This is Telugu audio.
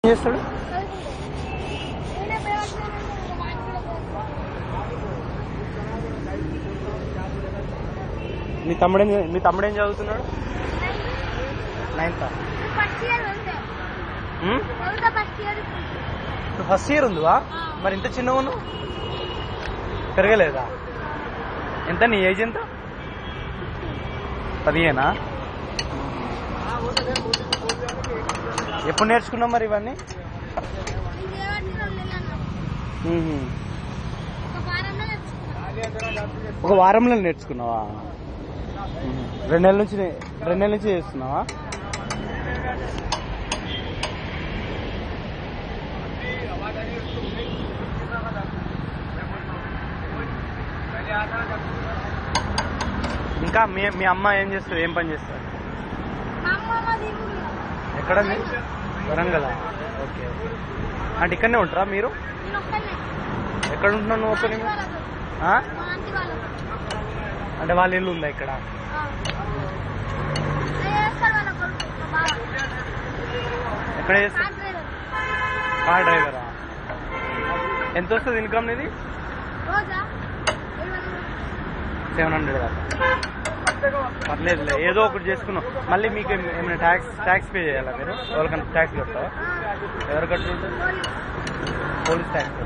చేస్తాడు? మీ తమ్ముడు ఏం చదువుతున్నాడు? 9th. ఫస్ట్ ఇయర్ ఉందివా? మరి ఇంత చిన్నగా ఉన్నావు, పెరగలేదా? ఎంత నీ ఏజ్ ఎంత? 15. ఎప్పుడు నేర్చుకున్నావు మరి ఇవన్నీ? ఒక వారంలో నేర్చుకున్నావా? 2 నెలల నుంచి చేస్తున్నావా? ఇంకా మీ అమ్మ ఏం చేస్తుంది? ఏం పని చేస్తారు? ఎక్కడండి? వరంగల్. ఓకే. అంటే ఇక్కడనే ఉంటారా మీరు? ఎక్కడ ఉంటున్నావు నువ్వు? ఒక్కని అంటే వాళ్ళ ఇల్లు ఉందా ఇక్కడ? ఎక్కడ చేస్తా? కార్ డ్రైవరా? ఎంత వస్తుంది ఇన్కమ్ నీది? 700 దాకా. పర్లేదులే, ఏదో ఒకటి చేసుకున్నాం. మళ్ళీ మీకు ఏమైనా ట్యాక్స్ పే చేయాలా మీరు? ఎవరికైనా ట్యాక్స్ కడతావా? ఎవరు కట్టుకుంటారు? Police tax.